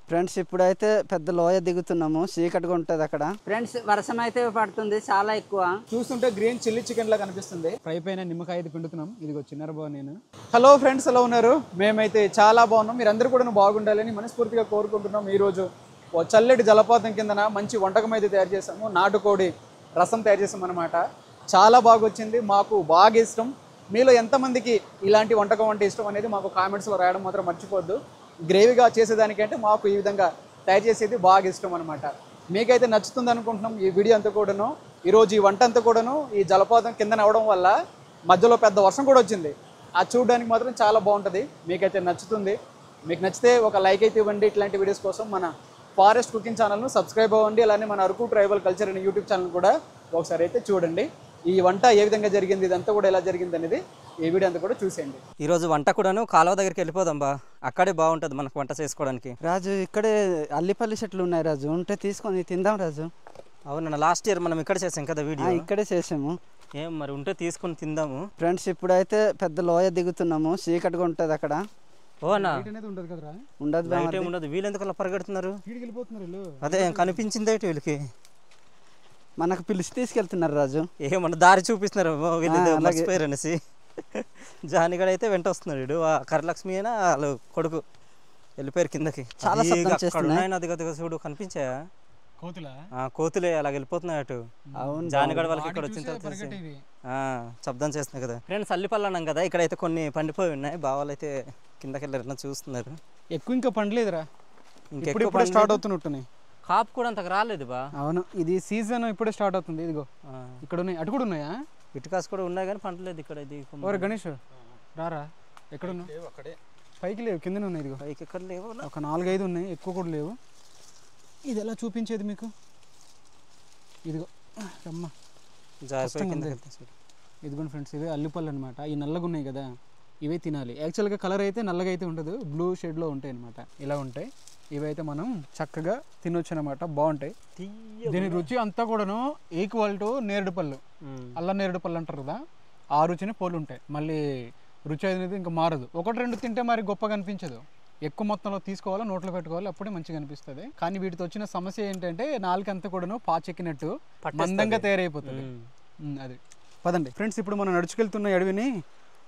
Friends ఇప్పుడైతే పెద్ద లోయ దిగుతున్నాము, చీకటిగా ఉంటుంది అక్కడ. ఫ్రెండ్స్ వర్షం అయితే పడుతుంది చాలా ఎక్కువ. చూస్తుంటే గ్రీన్ చిల్లీ చికెన్ లా కనిపిస్తుంది. ఫ్రై పైన నిమ్మకాయ అయితే పిండుతున్నాం. ఇదిగో చిన్నరబో నేను. హలో ఫ్రెండ్స్, ఎలా ఉన్నారు? మేమైతే చాలా బాగున్నాం. మీరందరూ కూడా బాగుండాలని మనస్ఫూర్తిగా కోరుకుంటున్నాం. ఈరోజు ఓ చల్లటి జలపాతం కిందన మంచి వంటకం అయితే తయారు చేసాము. నాటుకోడి రసం తయారు చేసాం అనమాట. చాలా బాగా వచ్చింది, మాకు బాగా ఇష్టం. మీలో ఎంతమందికి ఇలాంటి వంటకం అంటే ఇష్టం అనేది మాకు కామెంట్స్లో రాయడం మాత్రం మర్చిపోద్దు. గ్రేవీగా చేసేదానికంటే మాకు ఈ విధంగా తయారు చేసేది బాగా ఇష్టం అనమాట. మీకైతే నచ్చుతుంది అనుకుంటున్నాం ఈ వీడియో అంతా కూడాను. ఈరోజు ఈ వంట అంతా కూడాను ఈ జలపాతం కిందన అవ్వడం వల్ల మధ్యలో పెద్ద వర్షం కూడా వచ్చింది. అది చూడడానికి మాత్రం చాలా బాగుంటుంది. మీకైతే నచ్చుతుంది. మీకు నచ్చితే ఒక లైక్ అయితే ఇవ్వండి. ఇట్లాంటి వీడియోస్ కోసం మన ఫారెస్ట్ కుకింగ్ ఛానల్ను సబ్స్క్రైబ్ అవ్వండి. అలానే మన అరకు ట్రైబల్ కల్చర్ అనే యూట్యూబ్ ఛానల్ కూడా ఒకసారి అయితే చూడండి. ఈ వంట ఏ విధంగా జరిగింది, ఇదంతా కూడా ఎలా జరిగింది అనేది ఈ వీడియో అంతా కూడా చూసేయండి. ఈరోజు వంట కూడాను కాలువ దగ్గరికి వెళ్ళిపోదాం బా, అక్కడే బాగుంటుంది మనకు వంట చేసుకోవడానికి. రాజు ఇక్కడే అల్లిపల్లి చెట్లు ఉన్నాయి రాజు, ఉంటే తీసుకొని తిందాం రాజు. అవునన్నా, లాస్ట్ ఇయర్ మనం ఇక్కడ చేసాం కదా వీడియో. ఇక్కడే చేసాము. ఏం మరి ఉంటే తీసుకొని తిందాము. ఫ్రెండ్స్ ఇప్పుడైతే పెద్ద లోయ దిగుతున్నాము, చీకటిగా ఉంటుంది అక్కడ. ఓనా ఉండదు బయట ఉండదు. వీళ్ళు ఎందుకు అలా పరిగెడుతున్నారు? అదే కనిపించింది వీళ్ళకి. మనకు పిలిచి తీసుకెళ్తున్నారు రాజు. ఏమన్నా దారి చూపిస్తున్నారు వీళ్ళు మర్చిపోయారు అనేసి. జానిగడ అయితే వెంట వస్తున్నాడు వీడు. కరలక్ష్మి అయినా వాళ్ళు కొడుకు వెళ్ళిపోయారు కిందకి. చాలా అది కదా చూడు, కనిపించాయా కోతులే అలా వెళ్ళిపోతున్నాయి అటు. జానిగడ వాళ్ళకి ఇక్కడ వచ్చిన తర్వాత శబ్దం చేస్తున్నాయి కదా. ఫ్రెండ్స్ అల్లిపల్లి అన్నాం కదా, ఇక్కడైతే కొన్ని పండిపోయి ఉన్నాయి. బావాలు అయితే కిందకి వెళ్ళారన్నా చూస్తున్నారు. ఎక్కువ ఇంకా పండలేదురా, ఇంకా స్టార్ట్ అవుతున్నట్టున్నాయి. కాపు కూడా అంతకు రాలేదు బా. అవును, ఇది సీజన్ ఇప్పుడే స్టార్ట్ అవుతుంది. ఇదిగో ఇక్కడ ఉన్నాయి, అటు కూడా ఉన్నాయా? ఇటుకాసు కూడా ఉన్నాయి కానీ పంటలేదు ఇక్కడ. ఇది గణేష్ రారా, ఎక్కడ ఉన్నావు? పైకి లేవు, కిందనే ఉన్నాయి. ఇదిగో పైకి ఎక్కడ లేవు, ఒక 4-5 ఉన్నాయి, ఎక్కువ కూడా లేవు. ఇది ఎలా చూపించేది మీకు? ఇదిగో అమ్మ ఇదిగోండి ఫ్రెండ్స్, ఇవే అల్లిపళ్ళు అనమాట. ఈ నల్లగా ఉన్నాయి కదా, ఇవే తినాలి. యాక్చువల్గా కలర్ అయితే నల్లగా అయితే ఉండదు, బ్లూ షేడ్లో ఉంటాయి అనమాట. ఇలా ఉంటాయి. ఇవైతే మనం చక్కగా తినొచ్చు అనమాట, బాగుంటాయి. దీని రుచి అంతా కూడాను ఈక్వల్ టు నేరేడు పళ్ళు, అల్ల నేరేడు పళ్ళు అంటారు కదా, ఆ రుచిని పోలు ఉంటాయి. మళ్ళీ రుచి అనేది ఇంకా మారదు. 1-2 తింటే మరి గొప్పగా అనిపించదు. ఎక్కువ మొత్తంలో తీసుకోవాలి, నోట్లో పెట్టుకోవాలి, అప్పుడే మంచిగా అనిపిస్తుంది. కానీ వీటితో వచ్చిన సమస్య ఏంటంటే నాలుకంతా కూడాను పాచెక్కినట్టు మందంగా తయారైపోతుంది. అది పదండి ఫ్రెండ్స్, ఇప్పుడు మనం నడుచుకెళ్తున్న అడవిని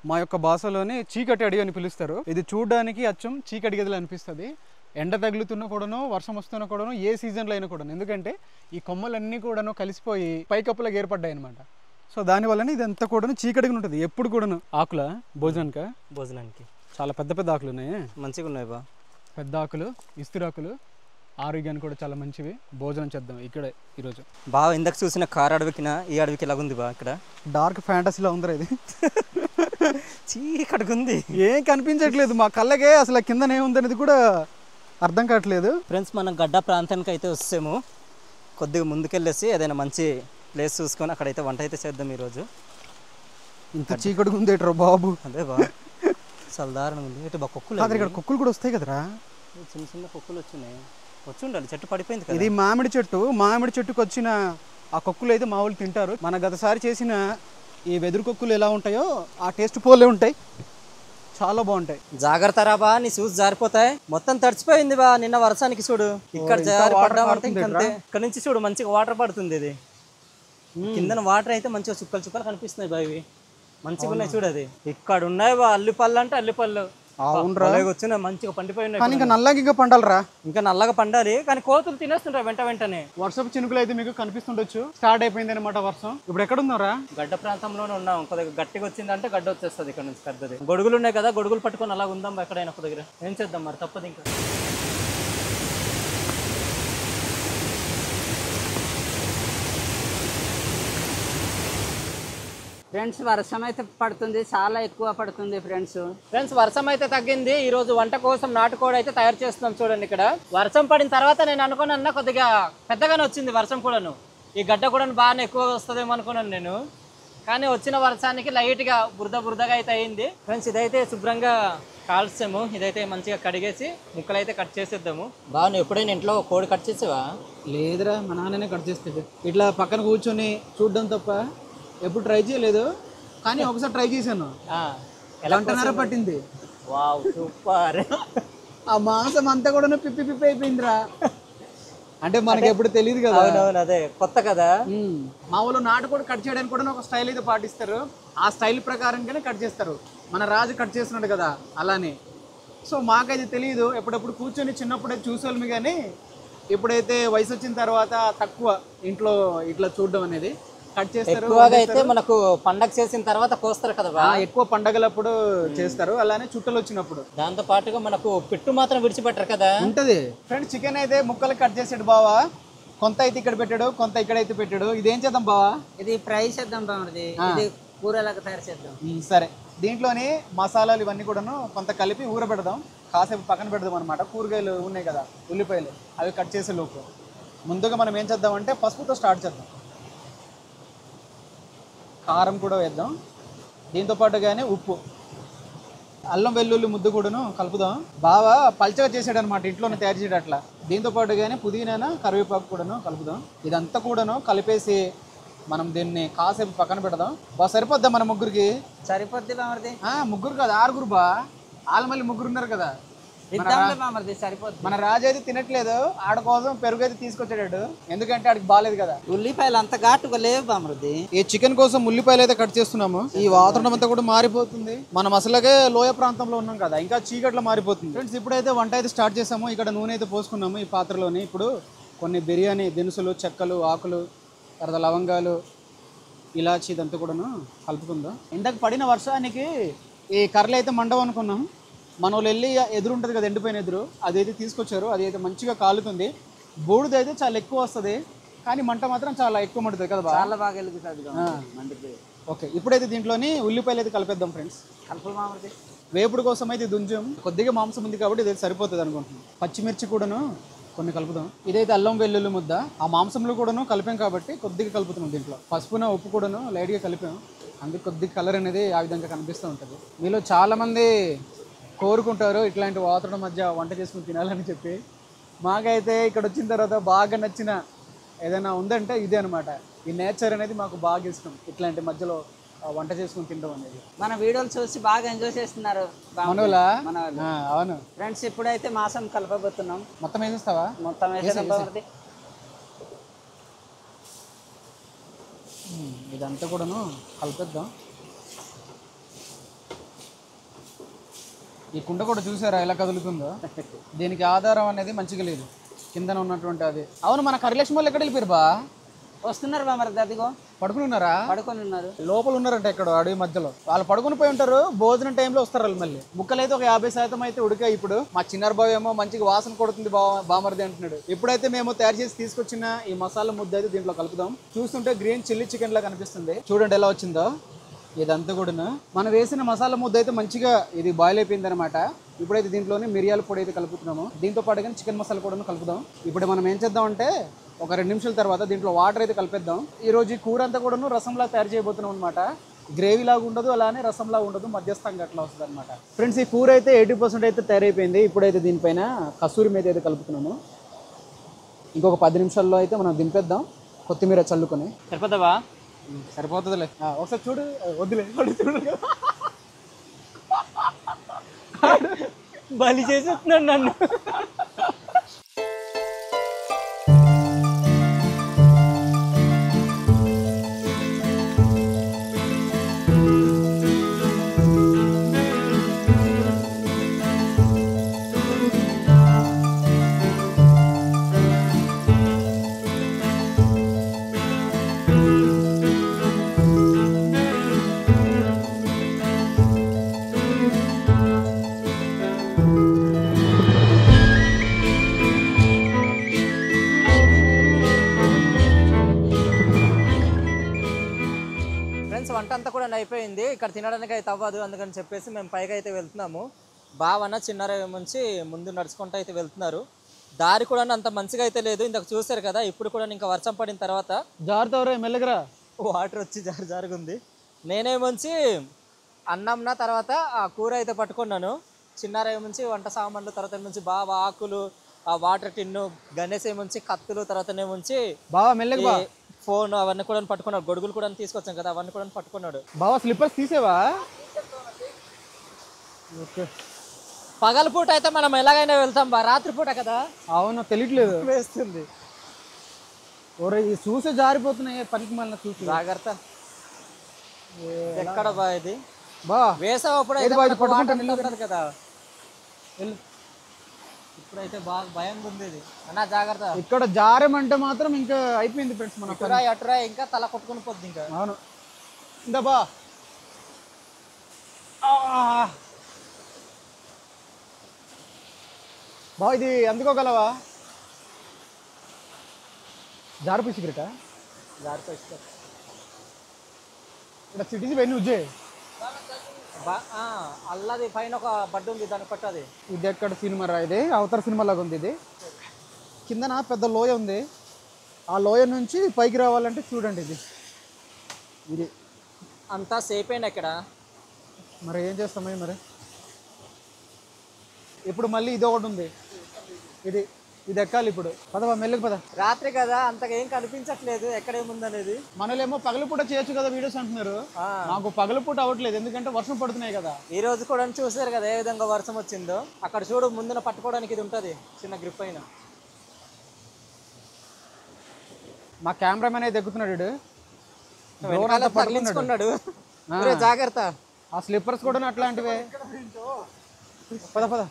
మా యొక్క భాషలోనే చీకటి అడవి అని పిలుస్తారు. ఇది చూడడానికి అచ్చం చీకటి గదిలో అనిపిస్తుంది. ఎండ తగులుతున్నా కూడాను, వర్షం వస్తున్నా కూడాను, ఏ సీజన్లో అయినా కూడాను. ఎందుకంటే ఈ కొమ్మలన్నీ కూడాను కలిసిపోయి పైకప్పులకు ఏర్పడ్డాయి అనమాట. సో దానివల్లనే ఇదంతా కూడాను చీకటిగా ఉంటుంది. ఎప్పుడు కూడాను ఆకుల భోజనానికి చాలా పెద్ద పెద్ద ఆకులు ఉన్నాయి, మంచిగా ఉన్నాయి బా. పెద్ద ఆకులు, ఇస్తురాకులు ఆరోగ్యానికి కూడా చాలా మంచివి. భోజనం చేద్దాం ఇక్కడే ఈరోజు. బాగా ఇందాక చూసిన కార్ అడవికినా ఈ అడవికి ఎలా ఉంది బా? ఇక్కడ డార్క్ ఫ్యాంటసీలో ఉందిరా ఇది. చీకటిగా ఉంది, ఏం కనిపించట్లేదు మా కళ్ళకే. అసలు కిందనే ఉందనేది కూడా అర్థం కావట్లేదు. ఫ్రెండ్స్ మనం గడ్డ ప్రాంతానికి అయితే వస్తాము. కొద్దిగా ముందుకెళ్ళేసి ఏదైనా మంచి ప్లేస్ చూసుకొని అక్కడైతే వంట అయితే చేద్దాం ఈరోజు. ఇంత చీకటిగా ఉంది ఏట్రా బాబు. అదే బా, చాలా దారుణంగా ఉంది. ఇటు బా కుక్కలు, ఇక్కడ కుక్కలు కూడా వస్తాయి కదరా. చిన్న చిన్న కుక్కలు వచ్చినాయి. వచ్చి ఉండాలి, చెట్టు పడిపోయింది కదా. ఇది మామిడి చెట్టు. మామిడి చెట్టుకు వచ్చిన ఆ కుక్కలు అయితే మా వాళ్ళు తింటారు. మన గతసారి చేసిన ఈ వెదురు కుక్కలు ఎలా ఉంటాయో ఆ టేస్ట్ పోలే ఉంటాయి, చాలా బాగుంటాయి. జాగ్రత్త రా బా, నీ షూస్ జారిపోతాయి. మొత్తం తడిచిపోయింది బా నిన్న వర్షానికి. చూడు ఇక్కడ జారి పడ్డామంటే ఇంకంతే. ఇక్కడ నుంచి చూడు మంచిగా వాటర్ పడుతుంది. ఇది కింద వాటర్ అయితే మంచిగా చుక్కలు చుక్కలు కనిపిస్తున్నాయి బా. ఇవి మంచిగా ఉన్నాయి చూడు. అది ఇక్కడ ఉన్నాయి బా, అల్లిపళ్ళు అంటే అల్లిపళ్ళు వచ్చిన మంచిగా పండిపోయి. ఇంకా నల్లగా ఇంకా పండాలరా, ఇంకా నల్లగా పండాలి. కానీ కోతులు తినేస్తుంటారు వెంటనే. వర్షపు చినుకులు అయితే మీకు కనిపిస్తుండొచ్చు. స్టార్ట్ అయిపోయింది అనమాట వర్షం. ఇప్పుడు ఎక్కడ ఉన్నారా? గడ్డ ప్రాంతంలోనే ఉన్నాం. ఒక దగ్గర గట్టిగా వచ్చిందంటే గడ్డ వచ్చేస్తుంది ఇక్కడ నుంచి పెద్దది. గొడుగులు ఉన్నాయి కదా, గొడుగులు పట్టుకొని అలా ఉందాం ఎక్కడైనా ఒక దగ్గర. ఏం చేద్దాం మరి, తప్పదు ఇంకా. ఫ్రెండ్స్ వర్షం అయితే పడుతుంది, చాలా ఎక్కువ పడుతుంది. ఫ్రెండ్స్ వర్షం అయితే తగ్గింది. ఈ రోజు వంట కోసం నాటుకోడి అయితే తయారు చేస్తున్నాం. చూడండి ఇక్కడ వర్షం పడిన తర్వాత నేను అనుకున్నాను కొద్దిగా పెద్దగానే వచ్చింది వర్షం కూడాను. ఈ గడ్డ కూడా బాగానే ఎక్కువ వస్తుందేమో అనుకున్నాను నేను. కానీ వచ్చిన వర్షానికి లైట్గా బురదగా అయితే అయింది. ఫ్రెండ్స్ ఇదైతే శుభ్రంగా కాల్చాము. ఇదైతే మంచిగా కడిగేసి ముక్కలు అయితే కట్ చేసేద్దాము. బాగా నువ్వు ఎప్పుడైనా ఇంట్లో కోడి కట్ చేసేవా? లేదురా, మా నాన్ననే కట్ చేస్తాడు. ఇట్లా పక్కన కూర్చొని చూడడం తప్ప ఎప్పుడు ట్రై చేయలేదు. కానీ ఒకసారి ట్రై చేశాను, 1.5 గంట పట్టింది. Wow super. ఆ మాంసం అంతా కూడా పిప్పి పిప్పి అయిపోయిందిరా. అంటే మనకి ఎప్పుడు తెలియదు కదా. అవునవును, అదే కొత్త కదా. మా ఊళ్ళో నాటుకోడి కట్ చేయడానికి కూడా ఒక స్టైల్ అయితే పాటిస్తారు. ఆ స్టైల్ ప్రకారంగానే కట్ చేస్తారు. మన రాజు కట్ చేస్తున్నాడు కదా అలానే. సో మాకైతే తెలియదు, ఎప్పుడప్పుడు కూర్చొని చిన్నప్పుడే చూసేవాళ్ళమి, కానీ ఎప్పుడైతే వయసు వచ్చిన తర్వాత తక్కువ ఇంట్లో ఇట్లా చూడడం అనేది. కట్ చేస్తారు. ఎక్కువగా అయితే మనకు పండగ చేసిన తర్వాత కోస్తారు కదా బా. ఎక్కువ పండగలప్పుడు చేస్తారు, అలానే చుట్టలు వచ్చినప్పుడు. దాంతో పాటుగా మనకు పిట్టు మాత్రం విడిచిపెట్టరు కదా. ఉంటది ఫ్రెండ్స్. చికెన్ అయితే ముక్కలు కట్ చేసాడు బావా. కొంత అయితే ఇక్కడ పెట్టాడు, కొంత ఇక్కడైతే పెట్టాడు. ఇదేం చేద్దాం బావా? ఇది ఫ్రై చేద్దాం బామర్ది, ఇది కూరలాగా తయారు చేద్దాం. సరే, దీంట్లోనే మసాలాలు ఇవన్నీ కూడాను కొంత కలిపి ఊరబెడదాం, కాసేపు పక్కన పెడదాం అనమాట. కూరగాయలు ఉన్నాయి కదా, ఉల్లిపాయలు, అవి కట్ చేసే లోపు ముందుగా మనం ఏం చేద్దామంటే పసుపుతో స్టార్ట్ చేద్దాం. కారం కూడా వేద్దాం, దీంతో పాటుగానే ఉప్పు, అల్లం వెల్లుల్లి ముద్ద కూడాను కలుపుదాం. బాగా పల్చగా చేసాడు అనమాట, ఇంట్లోనే తయారు చేయడం అట్లా. దీంతో పాటుగానే పుదీనా, కరివేపాకు కూడాను కలుపుదాం. ఇదంతా కూడాను కలిపేసి మనం దీన్ని కాసేపు పక్కన పెడదాం. బాగా సరిపోద్దా మన ముగ్గురికి? సరిపోద్ది బామర్ది. ముగ్గురు కాదు, ఆరుగురు బా. వాళ్ళు మళ్ళీ ముగ్గురు ఉన్నారు కదా. బామర్ది సరిపోద్ది. మన రాజు అయితే తినట్లేదు, ఆడ కోసం పెరుగు అయితే తీసుకొచ్చాడు, ఎందుకంటే ఆడికి బాగాలేదు కదా. ఉల్లిపాయలు అంత ఘాటుగా లేవు బామర్ది. ఈ చికెన్ కోసం ఉల్లిపాయలు అయితే కట్ చేస్తున్నాము. ఈ వాతావరణం అంతా కూడా మారిపోతుంది. మనం అసలుగే లోయ ప్రాంతంలో ఉన్నాం కదా, ఇంకా చీకట్లో మారిపోతుంది. ఫ్రెండ్స్, ఇప్పుడైతే వంట అయితే స్టార్ట్ చేసాము. ఇక్కడ నూనె అయితే పోసుకున్నాము ఈ పాత్రలోని. ఇప్పుడు కొన్ని బిర్యానీ దినుసులు, చెక్కలు, ఆకులు, తర్వాత లవంగాలు, ఇలాచి, ఇదంతా కూడాను కలుపుకుందాం. ఇందాక పడిన వర్షానికి ఈ కర్రలు అయితే మండవు అనుకున్నాం. మన వాళ్ళు వెళ్ళి ఎదురు ఉంటుంది కదా, ఎండిపోయిన ఎదురు, అదైతే తీసుకొచ్చారు. అది అయితే మంచిగా కాలుతుంది. బూడిద అయితే చాలా ఎక్కువ వస్తుంది, కానీ మంట మాత్రం చాలా ఎక్కువ మండుతుంది కదా. చాలా బాగా వెలుగుతుంది. ఓకే, ఇప్పుడైతే దీంట్లోని ఉల్లిపాయలు అయితే కలిపేద్దాం ఫ్రెండ్స్. కలుపు బామర్ది. వేపుడు కోసం అయితే దుంజం కొద్దిగా మాంసం ఉంది కాబట్టి ఇది సరిపోతుంది అనుకుంటున్నాం. పచ్చిమిర్చి కూడాను కొన్ని కలుపుదాం. ఇదైతే అల్లం వెల్లుల్లి ముద్ద, ఆ మాంసంలో కూడాను కలిపాం కాబట్టి కొద్దిగా కలుపుతున్నాం. దీంట్లో పసుపున ఉప్పు కూడాను లైట్గా కలిపాం, అందుకు కొద్దిగా కలర్ అనేది ఆ విధంగా కనిపిస్తూ ఉంటుంది. మీలో చాలామంది కోరుకుంటారు ఇట్లాంటి వాతావరణం మధ్య వంట చేసుకుని తినాలని చెప్పి. మాకైతే ఇక్కడ వచ్చిన తర్వాత బాగా నచ్చిన ఏదైనా ఉందంటే ఇదే అనమాట. ఈ నేచర్ అనేది మాకు బాగా ఇష్టం, ఇట్లాంటి మధ్యలో వంట చేసుకుని తినడం అనేది. మన వీడియోలు చూసి బాగా ఎంజాయ్ చేస్తున్నారు మనోళ్ళ. మన వాళ్ళు. అవును ఫ్రెండ్స్, ఇప్పుడైతే మాసం కలపబోతున్నాం. మొత్తం వేసేస్తావా? మొత్తం వేసేద్దాం బామర్ది. ఇదంతా కూడాను కలిపేద్దాం. ఈ కుండ కూడా చూసారా ఎలా కదులుతుందో? దీనికి ఆధారం అనేది మంచిగా లేదు, కిందన ఉన్నటువంటి అది. అవును, మన కరిలక్ష్మి వాళ్ళు ఎక్కడ వెళ్ళిపోయారు బా? వస్తున్నారు బామర్ది, అదిగో పడుకుని ఉన్నారా? పడుకొని ఉన్నారు. లోపల ఉన్నారంట ఇక్కడ అడవి మధ్యలో. వాళ్ళు పడుకుని పోయి ఉంటారు, భోజనం టైంలో వస్తారు వాళ్ళు మళ్ళీ. ముక్కలు అయితే ఒక 50% అయితే ఉడికాయి. ఇప్పుడు మా చిన్నారు బావ ఏమో మంచిగా వాసన కొడుతుంది బామర్ది అంటున్నాడు. ఇప్పుడైతే మేము తయారు చేసి తీసుకొచ్చిన ఈ మసాలా ముద్ద అయితే దీంట్లో కలుపుదాం. చూస్తుంటే గ్రీన్ చిల్లీ చికెన్ లా కనిపిస్తుంది, చూడండి ఎలా వచ్చిందో. ఇదంతా కూడా మనం వేసిన మసాలా ముద్ద అయితే మంచిగా ఇది బాయిల్ అయిపోయింది అనమాట. ఇప్పుడైతే దీంట్లోనే మిరియాల పొడి అయితే కలుపుతున్నాము. దీంతో పాటుగా చికెన్ మసాలా కూడా కలుపుదాం. ఇప్పుడు మనం ఏం చేద్దాం అంటే ఒక 2 నిమిషాల తర్వాత దీంట్లో వాటర్ అయితే కలిపేద్దాం. ఈరోజు ఈ కూర అంతా కూడా రసంలా తయారు చేయబోతున్నాం అనమాట. గ్రేవీ లాగా ఉండదు, అలానే రసంలా ఉండదు, మధ్యస్థంగా అట్లా వస్తుంది అనమాట. ఫ్రెండ్స్, ఈ కూర అయితే 80% అయితే తయారైపోయింది. ఇప్పుడైతే దీనిపైన కస్తూరి మేతి అయితే కలుపుతున్నాము. ఇంకొక 10 నిమిషాల్లో అయితే మనం దింపేద్దాం, కొత్తిమీర చల్లుకొని. సరిపోతావా? సరిపోతుందిలే. ఒకసారి చూడు, వద్దులే చూడు. బలి చేసేస్తున్నాడు నన్ను. వంట అంతా కూడా అయిపోయింది. ఇక్కడ తినడానికి అయితే అవ్వదు, అందుకని చెప్పేసి మేము పైకి అయితే వెళ్తున్నాము. బావన్న చిన్నారవి నుంచి ముందు నడుచుకుంటూ అయితే వెళ్తున్నారు. దారి కూడా అంత మంచిగా అయితే లేదు, ఇంతకు చూసారు కదా. ఇప్పుడు కూడా ఇంకా వర్షం పడిన తర్వాత జారుతావరా మెల్లగరా, వాటర్ వచ్చి జారుగుంది. నేనేమొంచి అన్నంన తర్వాత ఆ కూర అయితే పట్టుకున్నాను. చిన్నారవి నుంచి వంట సామాన్లు, తర్వాత నుంచి బావ ఆకులు, ఆ వాటర్ టిన్ను, గణేష్ ఏమొంచి కత్తులు, తర్వాతనేమొంచి బావా మెల్లగా ఫోన్ అవన్నీ కూడా పట్టుకున్నాడు. గొడుగులు కూడా తీసుకొచ్చాం కదా, అవన్నీ కూడా పట్టుకున్నాడు. బావా స్లిప్పర్స్ తీసేవా? ఓకే, పగలపూట అయితే మనం ఎలాగైనా వెళ్తాం బా, రాత్రిపూట కదా అవును తెలియట్లేదు. వేస్తుంది. ఒరే ఈ చూసే జారిపోతున్నాయి పనికి మళ్ళీ చూసి. జాగ్రత్త. ఎక్కడ బా ఇది? బా వేసవప్పుడు అయితే ఏది బా, ఇది మనకు పట్టుకుంటా వాటర్ నిల్లు ఉంటది కదా. ఇప్పుడైతే బాగా భయంగా ఉంది ఇది. అన్నా జాగ్రత్త. ఇక్కడ జారమంటే మాత్రం ఇంకా అయిపోయింది ఫ్రెండ్స్ మన పని. అటురా అటురా ఇంకా తల కొట్టుకుని పోద్ది ఇంకా. అవును ఇందా బా. బా ఇది అందుకోగలవా? జారిపోయి సిగరెటా? జారిపోయి ఇక్కడ సిటీస్ పోయి నువ్వు అల్లది పైన ఒక బడ్డు ఉంది, దాన్ని పట్టది. ఇది ఎక్కడ సినిమా రా? ఇది అవతార సినిమా లాగా ఉంది. ఇది కిందన పెద్ద లోయ ఉంది. ఆ లోయ నుంచి పైకి రావాలంటే చూడండి ఇది ఇది అంతా సేఫ్ అయినా ఇక్కడ. మరి ఏం చేస్తామే మరి. ఇప్పుడు మళ్ళీ ఇది ఒకటి ఉంది. ఇది ఇది ఎక్కాలి ఇప్పుడు. పదవా మెల్లికి పద. రాత్రి కదా అంతగా ఏం కనిపించట్లేదు ఎక్కడేముందనేది. మనలేమో పగలపూట చేయొచ్చు కదా వీడియోస్ అంటున్నారు. నాకు పగలపూట అవ్వట్లేదు ఎందుకంటే వర్షం పడుతున్నాయి కదా. ఈ రోజు కూడా చూసారు కదా ఏ విధంగా వర్షం వచ్చిందో. అక్కడ చూడు ముందున పట్టుకోవడానికి ఇది ఉంటది చిన్న గ్రిప్ అయిన. మా కెమెరామెన్ అయితే ఎక్కుతున్నాడు వీడు. తగిలించుకున్నాడు. జాగ్రత్త. ఆ స్లిప్పర్స్ కూడా అట్లాంటివే. పద పద.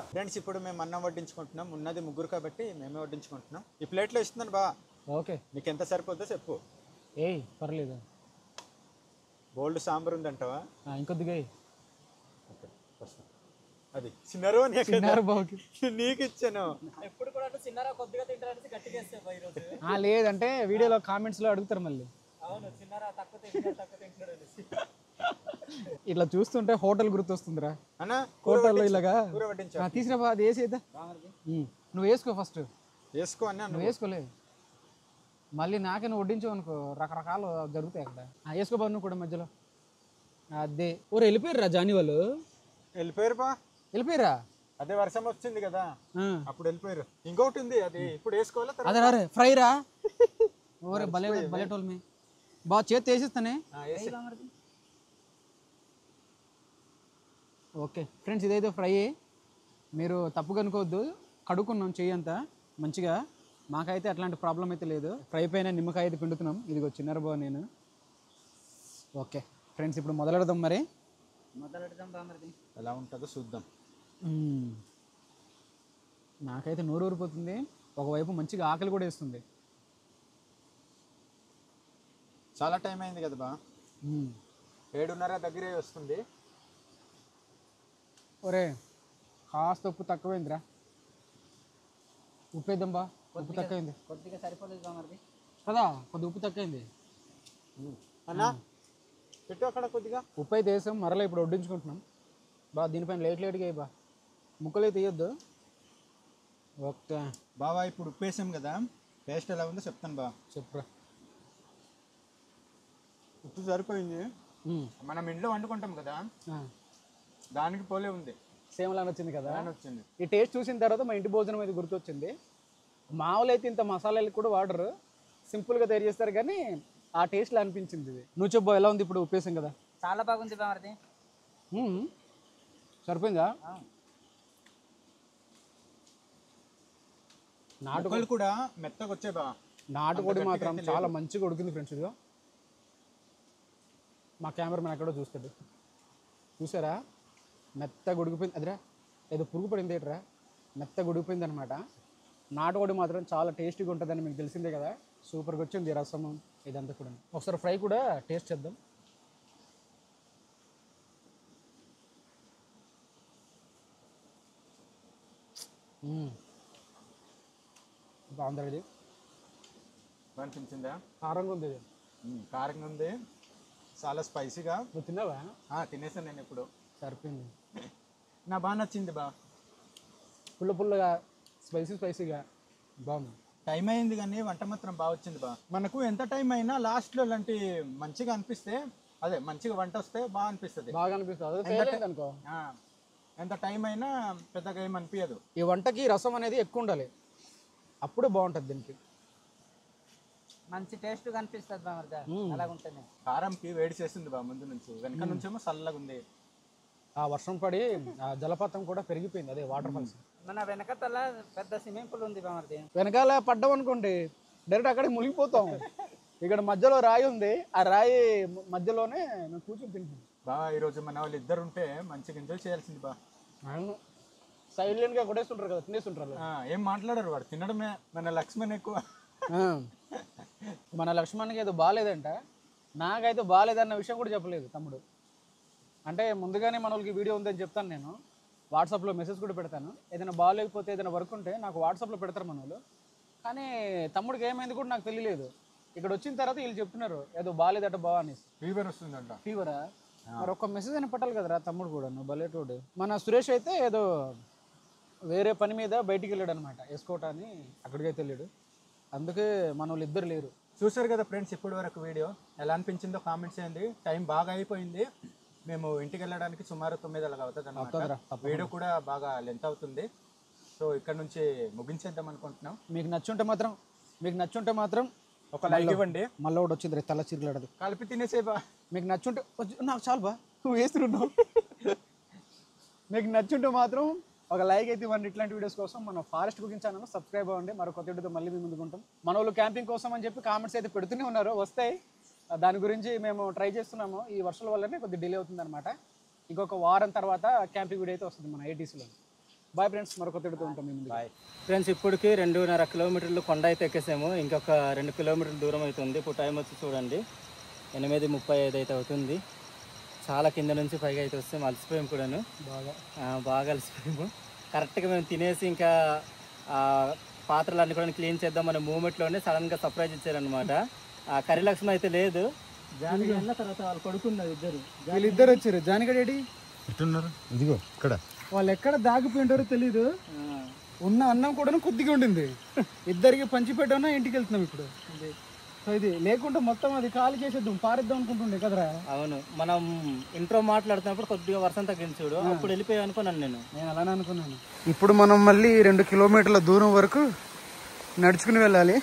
ఫ్రెండ్స్ ఇప్పుడు మేము అన్నం వడ్డించుకుంటున్నాం. ఉన్నది ముగ్గురు కాబట్టి మేమే వడ్డించుకుంటున్నాం. ఈ ప్లేట్లో ఇస్తున్నాను బా. ఓకే నీకు ఎంత సరిపోద్దో చెప్పు. ఏయ్ పర్లేదు. బోల్డ్ సాంబార్ ఉందంటావా? ఇంకొద్దిగా అది చిన్నారు బాగుకి నీకు ఇచ్చాను. ఎప్పుడు కూడా చిన్నరా కొద్దిగా తింటారని గట్టిగా ఈ రోజు. లేదంటే వీడియోలో కామెంట్స్లో అడుగుతారు మళ్ళీ. అవును చిన్నరా తక్కువ తింటారు. ఇట్లా చూస్తుంటే హోటల్ గుర్తొస్తుందిరా. అన్నా హోటల్లో ఇలాగా కూర వడ్డించా. తీసిరా బా. అది వేసేద్దా. నువ్వు వేసుకో ఫస్ట్. వేసుకో అన్నా. నువ్వు వేసుకోలేదు మళ్ళీ నాకే నువ్వు వడ్డించావు అనుకో రకరకాలు జరుగుతాయి అక్కడ. వేసుకో బా నువ్వు కూడా మధ్యలో. అదే ఊరు వెళ్ళిపోయారు జాని వాళ్ళు. వెళ్ళిపోయారు బా. వెళ్ళిపోయారా? అదే వర్షం వచ్చింది కదా అప్పుడు వెళ్ళిపోయారు. ఇంకొకటి ఉంది అది ఇప్పుడు వేసుకోవాలా? అదే రే ఫ్రై రా. ఓరే భలే భలే టోల్ మీ బా. చేతి వేసిస్తానే. ఓకే ఫ్రెండ్స్ ఇదైతే ఫ్రై. మీరు తప్పుగా అనుకోవద్దు. కడుక్కున్నాం చెయ్యి అంతా మంచిగా. మాకైతే అట్లాంటి ప్రాబ్లం అయితే లేదు. ఫ్రై పైన నిమ్మకాయ అయితే పిండుతున్నాం. ఇదిగో చిన్నర బావ నేను. ఓకే ఫ్రెండ్స్ ఇప్పుడు మొదలెడదాం. మరి మొదలెడదాం బామర్ది. ఎలా ఉంటుందో చూద్దాం. నాకైతే నోరు ఊరిపోతుంది. ఒకవైపు మంచిగా ఆకలి కూడా వేస్తుంది. చాలా టైం అయింది కదా బా. 7:30 దగ్గరే వస్తుంది. ఒరే కాస్త ఉప్పు తక్కువైందిరా. ఉప్పు వేద్దాం బా. ఉప్పు తక్కువైంది. కొద్దిగా సరిపోలేదు బామర్ది కదా. కొద్ది ఉప్పు తక్కువైంది అన్నా. పెట్టు అక్కడ కొద్దిగా. ఉప్పు అయితే వేసాం. మరలా ఇప్పుడు వడ్డించుకుంటున్నాం బా. దీనిపైన లేట్గా బా. ముక్కలు అయితే వేయొద్దు. ఓకే బావా ఇప్పుడు ఉప్పు వేసాం కదా. టేస్ట్ ఎలా ఉందో చెప్తాను బా. చెప్పురా. ఉప్పు సరిపోయింది. మనం ఇంట్లో వండుకుంటాం కదా దానికి పోలే ఉంది. సేమ్ లాగా వచ్చింది కదా. వచ్చింది. ఈ టేస్ట్ చూసిన తర్వాత మా ఇంటి భోజనం అయితే గుర్తొచ్చింది. మామూలు అయితే ఇంత మసాలాలు కూడా వాడరు. సింపుల్గా తయారు చేస్తారు కానీ ఆ టేస్ట్లో అనిపించింది ఇది. నువ్వు చెప్పు ఎలా ఉంది ఇప్పుడు ఉప్పు వేసాం కదా. చాలా బాగుంది బామర్ది. సరిపోయిందా? నాటుకోడి కూడా మెత్తగా వచ్చే బా. నాటుకోడి మాత్రం చాలా మంచిగా ఉడికింది ఫ్రెండ్స్. ఇదిగో మా కెమెరామెన్ ఎక్కడో చూస్తాడు. చూసారా మెత్తగా ఉడికిపోయింది. అదిరా ఏదో పురుగు పడింది ఏంట్రా. మెత్తగా ఉడికిపోయింది అనమాట. నాటుకోడి మాత్రం చాలా టేస్టీగా ఉంటుందని మీకు తెలిసిందే కదా. సూపర్గా వచ్చింది రసము ఇదంతా కూడా. ఒకసారి ఫ్రై కూడా టేస్ట్ చేద్దాం. బాగుంది. ఇది అనిపించిందా? కారంగా ఉంది. ఇది కారంగా ఉంది. చాలా స్పైసీగా. నువ్వు తిన్నావా? తినేసాను నేను ఇప్పుడు. సరిపోయింది. నా బాగా నచ్చింది బా. పుల్లగా స్పైసీగా బాగుంది. టైం అయింది కానీ వంట మాత్రం బాగా వచ్చింది బా. మనకు ఎంత టైం అయినా లాస్ట్లో ఇలాంటి మంచిగా అనిపిస్తే అదే మంచిగా వంట వస్తే బాగా అనిపిస్తుంది. బాగా అనిపిస్తుంది అనుకో. ఎంత టైం అయినా పెద్దగా ఏం అనిపించదు. ఈ వంటకి రసం అనేది ఎక్కువ ఉండాలి. అప్పుడే బాగుంటుంది. దీనికి మంచి టేస్ట్ కనిపిస్తుంది బామర్ది. అలాగుంటుంది. కారంకి వేడి చేస్తుంది బా ముందు నుంచి. వెనక నుంచేమో చల్లగా ఉంది. ఆ వర్షం పడి ఆ జలపాతం కూడా పెరిగిపోయింది, అదే వాటర్ ఫాల్స్. మన వెనకతల పెద్ద స్విమ్మింగ్ పూల్ ఉంది బామర్ది. వెనకాల పడ్డాం అనుకోండి డైరెక్ట్ అక్కడికి మునిగిపోతాం. ఇక్కడ మధ్యలో రాయి ఉంది, ఆ రాయి మధ్యలోనే మేము కూర్చొని తింటాం. బాగా ఈరోజు మన వాళ్ళు ఇద్దరు ఉంటే మంచిగా ఎంజాయ్ చేయాల్సింది బా. సైలెంట్ గా కొట్టేస్తుంటారు కదా, తినేస్తుంటారు. ఏం మాట్లాడారు, వాడు తినడమే. మన లక్ష్మణ్ ఎక్కువ. మన లక్ష్మణ్కి ఏదో బాగాలేదంట, నాకైతే బాగాలేదన్న విషయం కూడా చెప్పలేదు తమ్ముడు. అంటే ముందుగానే మన వాళ్ళకి వీడియో ఉందని చెప్తాను, నేను వాట్సాప్లో మెసేజ్ కూడా పెడతాను. ఏదైనా బాగాలేకపోతే ఏదైనా వర్క్ ఉంటే నాకు వాట్సాప్లో పెడతారు మన వాళ్ళు. కానీ తమ్ముడికి ఏమైంది కూడా నాకు తెలియలేదు. ఇక్కడ వచ్చిన తర్వాత వీళ్ళు చెప్తున్నారు ఏదో బాగాలేదట బాగా అనేసి. ఫీవర్ వస్తుందంట. ఫీవరా? మరి ఒక్క మెసేజ్ అయినా పెట్టాలి కదరా తమ్ముడు కూడా, నువ్వు బలేటోడు. మన సురేష్ అయితే ఏదో వేరే పని మీద బయటికి వెళ్ళాడు అనమాట, ఎస్కోట అని, అక్కడికైతే వెళ్ళాడు. అందుకే మన వాళ్ళు ఇద్దరు లేరు. చూసారు కదా ఫ్రెండ్స్, ఇప్పటి వరకు వీడియో ఎలా అనిపించిందో కామెంట్స్ చేయండి. టైం బాగా అయిపోయింది, మేము ఇంటికి వెళ్ళడానికి సుమారు 9 అలాగ అవుతుంది అన్నమాట. వీడియో కూడా బాగా లెంత్ అవుతుంది. సో ఇక్కడ నుంచి ముగించేద్దాం అనుకుంటున్నాం. మీకు నచ్చుంటే మాత్రం ఒక లైక్ ఇవ్వండి. మళ్ళీ ఒకటి వచ్చింది తల చిరులాడదు కలిపి తినేసేబా. మీకు నచ్చుంటే నాకు చాలు బా, నువ్వు వేస్తున్నావు. మీకు నచ్చుంటే మాత్రం ఒక లైక్ అయితే ఇవ్వండి. ఇట్లాంటి వీడియోస్ కోసం మన ఫారెస్ట్ కుకింగ్ ఛానల్ సబ్స్క్రైబ్ అవ్వండి. మరో కొత్త వీడియోతో మళ్ళీ మేము ముందుకుంటాం. మన వాళ్ళు క్యాంపింగ్ కోసం అని చెప్పి కామెంట్స్ అయితే పెడుతూనే ఉన్నారు, వస్తాయి. దాని గురించి మేము ట్రై చేస్తున్నాము. ఈ వర్షాల వల్లనే కొద్దిగా డిలే అవుతుంది అనమాట. ఇంకొక వారం తర్వాత క్యాంపింగ్ వీడియో అయితే వస్తుంది మన ATCలో. బాయ్ ఫ్రెండ్స్, మరో కొత్త వీడియోతో ఉంటాం మేము. బాయ్ ఫ్రెండ్స్, ఇప్పటికి 2.5 కిలోమీటర్లు కొండ అయితే ఎక్కేసాము. ఇంకొక 2 కిలోమీటర్ల దూరం అవుతుంది. ఇప్పుడు టైం వచ్చి చూడండి 8:35 అయితే అవుతుంది. చాలా కింద నుంచి పైగా అయితే వస్తాము. అలసిపోయాము కూడాను, బాగా అలసిపోయాము. కరెక్ట్గా మేము తినేసి ఇంకా పాత్రలు అన్ని కూడా క్లీన్ చేద్దాం అనే మూమెంట్లోనే సడన్గా సర్ప్రైజ్ ఇచ్చారనమాట. కర్రీ లక్ష్మి అయితే లేదు, తర్వాత వాళ్ళు కొడుకున్నారు ఇద్దరు. వీళ్ళిద్దరు వచ్చారు. జానిగడేడి ఎట్టున్నారు? ఇదిగో ఇక్కడ. వాళ్ళు ఎక్కడ దాగిపోయింటారో తెలీదు. ఉన్న అన్నం కూడా కొద్దిగా ఉండింది, ఇద్దరికి పంచి పెట్టామన్నా ఇంటికి వెళ్తున్నాం ఇప్పుడు. ఇది లేకుంటే మొత్తం అది ఖాళీ చేసేద్దాం, పారేద్దాం అనుకుంటుండే కదరా. అవును, మనం ఇంట్రో మాట్లాడుతున్నప్పుడు కొద్దిగా వర్షం తగ్గింది చూడు, అప్పుడు వెళ్ళిపోయాను అనుకున్నాను నేను అలానే అనుకున్నాను. ఇప్పుడు మనం మళ్ళీ 2 కిలోమీటర్ల దూరం వరకు నడుచుకుని వెళ్ళాలి.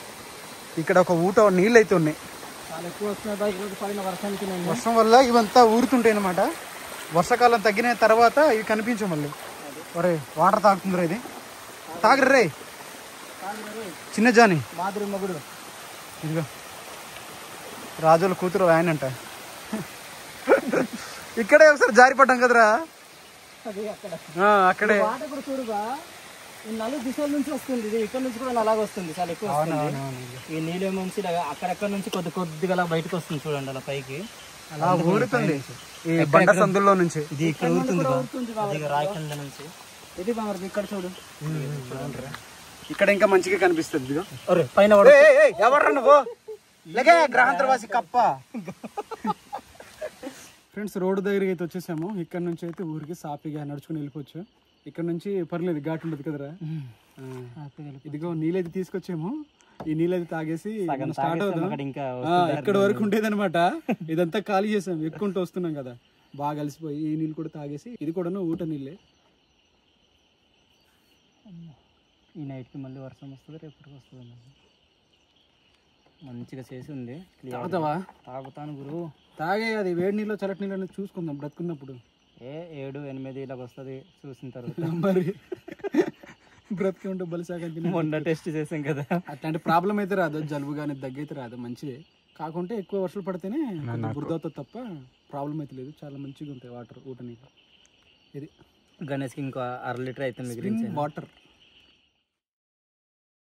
ఇక్కడ ఒక ఊట నీళ్ళు అయితే ఉన్నాయి, చాలా ఎక్కువ వస్తున్నాయి. ఈరోజు పడిన వర్షానికి వర్షం వల్ల ఇవంతా ఊరుతుంటాయి అనమాట. వర్షాకాలం తగ్గిన తర్వాత ఇవి కనిపించవు మళ్ళీ. ఒరే వాటర్ తాగుతుందిరా, ఇది తాగరే చిన్న జాని మాధురి మొగుడు. ఇదిగో రాజుల కూతురు ఆయనంట. ఇక్కడే ఒకసారి జారిపడ్డాం కదరా, అక్కడే. వాటర్ కూడా చూడుగా ఈ 4 దిశల నుంచి వస్తుంది, ఇది ఇక్కడ నుంచి కూడా అలాగ వస్తుంది, చాలా ఎక్కువ వస్తుంది. ఈ నీళ్ళేమో నుంచి అక్కడెక్కడ నుంచి కొద్దిగా అలా బయటకు వస్తుంది చూడండి, అలా పైకి అలా ఊరుతుంది ఈ బండ సందుల్లో నుంచి. ఇది ఇక్కడ ఊరుతుంది రాయకండ నుంచి. ఇది బాగా ఇక్కడ చూడు, ఇక్కడ ఇంకా మంచిగా కనిపిస్తుంది. ఇదిగో పైన ఎవర్రా నువ్వు, గ్రహాంతరవాసి కప్ప. ఫ్రెండ్స్, రోడ్డు దగ్గరికి అయితే వచ్చేసాము. ఇక్కడ నుంచి అయితే ఊరికి సాఫీగా నడుచుకుని వెళ్ళిపోవచ్చు. ఇక్కడ నుంచి పర్లేదు, ఘాటు ఉండదు కదరా. ఇదిగో నీళ్ళైతే తీసుకొచ్చాము, ఈ నీళ్ళైతే తాగేసి స్టార్ట్ అవుతాం. ఇక్కడ వరకు ఉండేది అనమాట, ఇదంతా ఖాళీ చేసాం. ఎక్కుంటూ వస్తున్నాం కదా, బాగా కలిసిపోయి ఈ నీళ్ళు కూడా తాగేసి, ఇది కూడా ఊట నీళ్ళే. ఈ నైట్కి మళ్ళీ వర్షం వస్తుంది, రేపటికి వస్తుంది. మంచిగా చేసి ఉంది. తాగుతావా? తాగుతాను గురువు. తాగే అది వేడి నీళ్ళు చల్లటి నీళ్ళు చూసుకుందాం బ్రతుకున్నప్పుడు. 7-8 ఇలాగ వస్తుంది చూసిన తర్వాత. మరి బ్రతికి ఉంటే బలిసాగా మొన్న టెస్ట్ చేసాం కదా, అట్లాంటి ప్రాబ్లం అయితే రాదు. జలుబు కానీ దగ్గు అయితే రాదు, మంచిదే. కాకుంటే ఎక్కువ వర్షాలు పడితేనే బురదతో తప్ప ప్రాబ్లం అయితే లేదు. చాలా మంచిగా ఉంటాయి వాటర్, ఊట నీళ్ళు. ఇది గణేష్కి ఇంకో 1/2 లీటర్ అయితే మిగిలింది వాటర్.